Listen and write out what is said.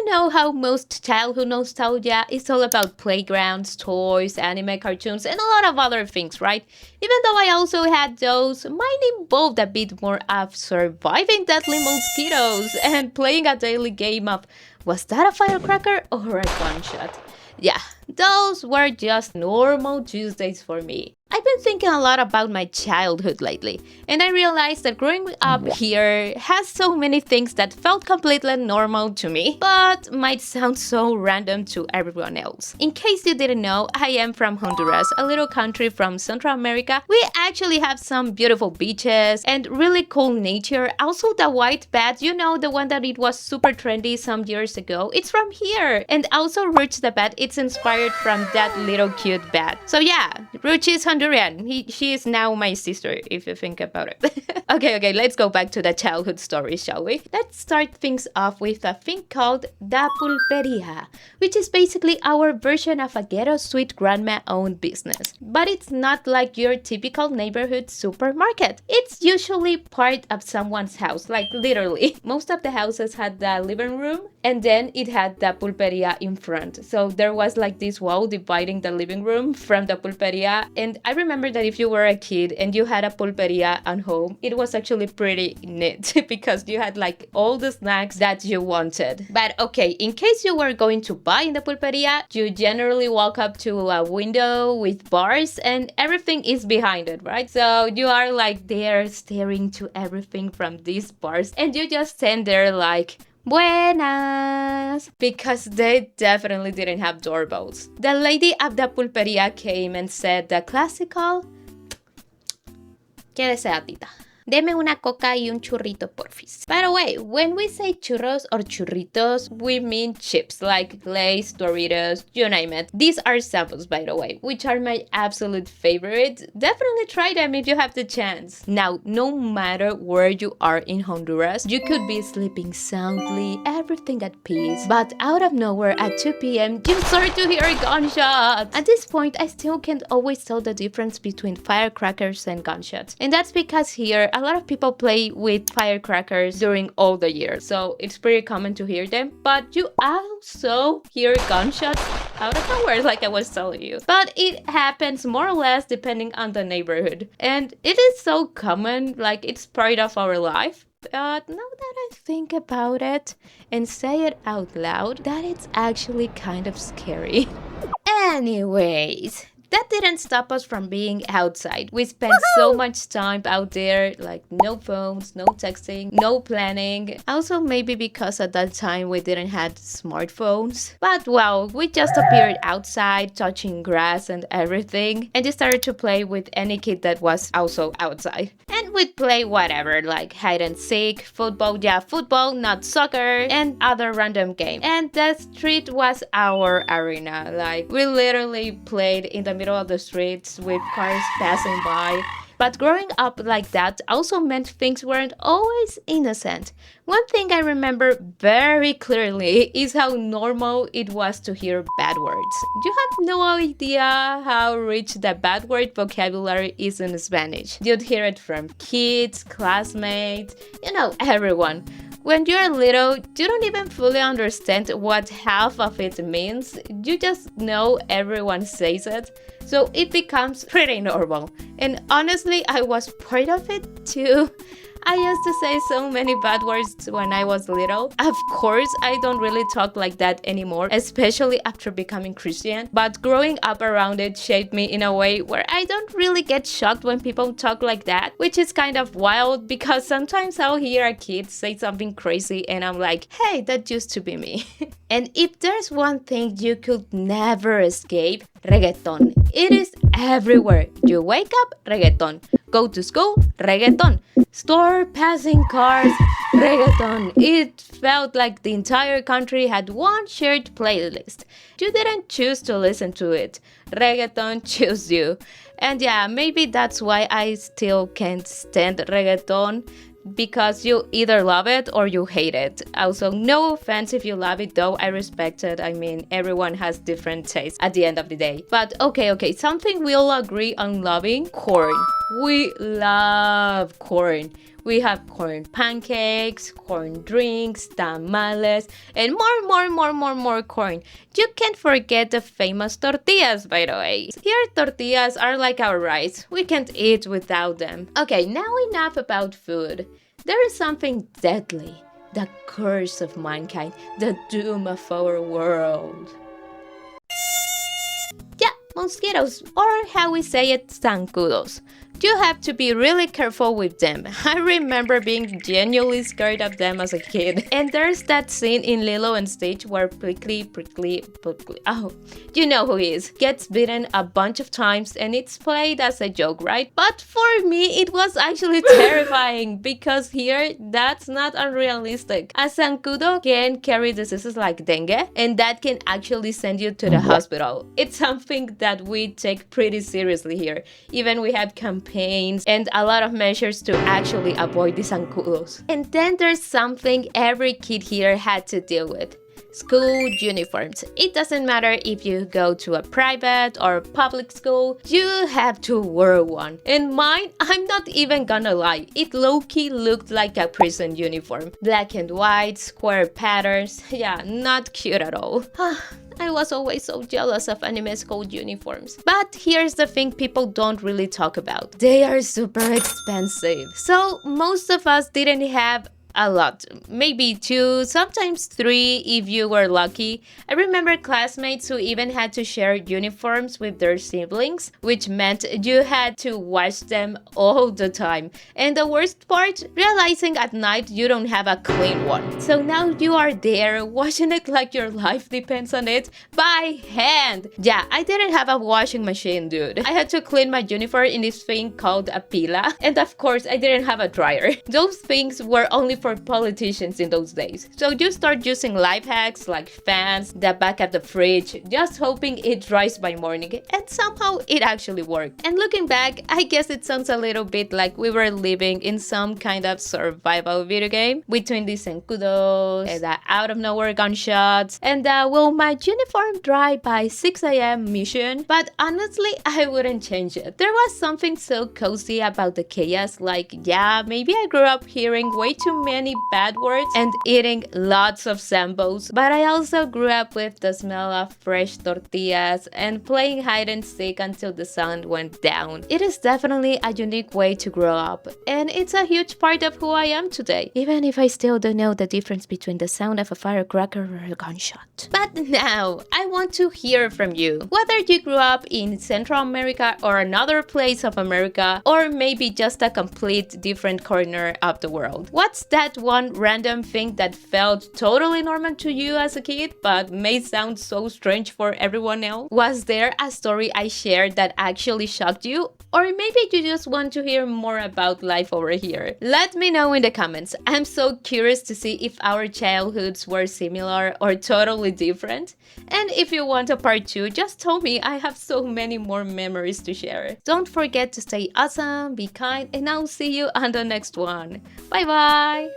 know how most childhood nostalgia is all about playgrounds, toys, anime cartoons, and a lot of other things, right? Even though I also had those, mine involved a bit more of surviving deadly mosquitoes and playing a daily game of was that a firecracker or a gunshot? Yeah, those were just normal Tuesdays for me. I've been thinking a lot about my childhood lately, and I realized that growing up here has so many things that felt completely normal to me, but might sound so random to everyone else. In case you didn't know, I am from Honduras, a little country from Central America. We actually have some beautiful beaches and really cool nature. Also the white bat, you know, the one that it was super trendy some years ago, it's from here. And also Ruch the bat, it's inspired from that little cute bat. So yeah, Ruch is Honduran. She is now my sister, if you think about it. Okay, let's go back to the childhood story, shall we? Let's start things off with a thing called the pulperia, which is basically our version of a ghetto sweet grandma-owned business. But it's not like your typical neighborhood supermarket. It's usually part of someone's house, like literally. Most of the houses had the living room, and then it had the pulperia in front. So there was like this wall dividing the living room from the pulperia, and I remember that if you were a kid and you had a pulperia at home, it was actually pretty neat because you had like all the snacks that you wanted. But okay, in case you were going to buy in the pulperia, you generally walk up to a window with bars and everything is behind it, right? So you are like there staring to everything from these bars and you just stand there like, Buenas! Because they definitely didn't have doorbells. The lady of the pulperia came and said the classical, ¿Qué desea, tita? Deme una coca y un churrito, porfis. By the way, when we say churros or churritos, we mean chips like Lay's, Doritos, you name it. These are samples, by the way, which are my absolute favorites. Definitely try them if you have the chance. Now, no matter where you are in Honduras, you could be sleeping soundly, everything at peace, but out of nowhere at 2 p.m., you start to hear gunshots. At this point, I still can't always tell the difference between firecrackers and gunshots. And that's because here, a lot of people play with firecrackers during all the year, so it's pretty common to hear them, but you also hear gunshots out of nowhere, like I was telling you. But it happens more or less depending on the neighborhood, and it is so common, like it's part of our life. But now that I think about it and say it out loud, that it's actually kind of scary. Anyways, that didn't stop us from being outside. We spent so much time out there, like no phones, no texting, no planning. Also maybe because at that time we didn't have smartphones. But well, we just appeared outside, touching grass and everything, and just started to play with any kid that was also outside. And we'd play whatever, like hide and seek, football, yeah, football, not soccer, and other random games. And the street was our arena. Like we literally played in the middle of the streets with cars passing by. But growing up like that also meant things weren't always innocent. One thing I remember very clearly is how normal it was to hear bad words. You have no idea how rich the bad word vocabulary is in Spanish. You'd hear it from kids, classmates, you know, everyone. When you're little, you don't even fully understand what half of it means. You just know everyone says it. So it becomes pretty normal. And honestly, I was part of it too. I used to say so many bad words when I was little. Of course, I don't really talk like that anymore, especially after becoming Christian. But growing up around it shaped me in a way where I don't really get shocked when people talk like that, which is kind of wild because sometimes I'll hear a kid say something crazy and I'm like, hey, that used to be me. And if there's one thing you could never escape, reggaeton. It is everywhere. You wake up, reggaeton. Go to school, reggaeton. Store passing cars, reggaeton. It felt like the entire country had one shared playlist. You didn't choose to listen to it. Reggaeton chose you. And yeah, maybe that's why I still can't stand reggaeton, because you either love it or you hate it. Also, no offense if you love it though, I respect it. I mean, everyone has different tastes at the end of the day. But okay, something we all agree on loving, corn. We love corn. We have corn pancakes, corn drinks, tamales, and more corn. You can't forget the famous tortillas, by the way. Here, tortillas are like our rice. We can't eat without them. Okay, now enough about food. There is something deadly. The curse of mankind. The doom of our world. Yeah, mosquitoes, or how we say it, zancudos. You have to be really careful with them. I remember being genuinely scared of them as a kid. And there's that scene in Lilo and Stitch where Prickly, oh, you know who he is, gets bitten a bunch of times and it's played as a joke, right? But for me, it was actually terrifying because here, that's not unrealistic. A zancudo can carry diseases like dengue and that can actually send you to the hospital. It's something that we take pretty seriously here. Even we have campaigns and a lot of measures to actually avoid the zancudos. And then there's something every kid here had to deal with. School uniforms. It doesn't matter if you go to a private or public school, you have to wear one. And mine, I'm not even gonna lie, it low-key looked like a prison uniform. Black and white, square patterns, yeah, not cute at all. I was always so jealous of anime school uniforms. But here's the thing people don't really talk about. They are super expensive. So most of us didn't have a lot, maybe 2, sometimes 3 if you were lucky. I remember classmates who even had to share uniforms with their siblings, which meant you had to wash them all the time. And the worst part, realizing at night you don't have a clean one. So now you are there washing it like your life depends on it by hand. Yeah, I didn't have a washing machine, dude. I had to clean my uniform in this thing called a pila. And of course, I didn't have a dryer. Those things were only for politicians in those days. So you start using life hacks like fans, the back of the fridge, just hoping it dries by morning, and somehow it actually worked. And looking back, I guess it sounds a little bit like we were living in some kind of survival video game between these zancudos, the out of nowhere gunshots, and the will my uniform dry by 6 a.m. mission. But honestly, I wouldn't change it. There was something so cozy about the chaos, like yeah, maybe I grew up hearing way too many bad words and eating lots of sambos, but I also grew up with the smell of fresh tortillas and playing hide and seek until the sun went down. It is definitely a unique way to grow up, and it's a huge part of who I am today, even if I still don't know the difference between the sound of a firecracker or a gunshot. But now, I want to hear from you. Whether you grew up in Central America or another place of America, or maybe just a complete different corner of the world. What's that one random thing that felt totally normal to you as a kid, but may sound so strange for everyone else? Was there a story I shared that actually shocked you? Or maybe you just want to hear more about life over here. Let me know in the comments. I'm so curious to see if our childhoods were similar or totally different. And if you want a part 2, just tell me. I have so many more memories to share. Don't forget to stay awesome, be kind, and I'll see you on the next one. Bye bye!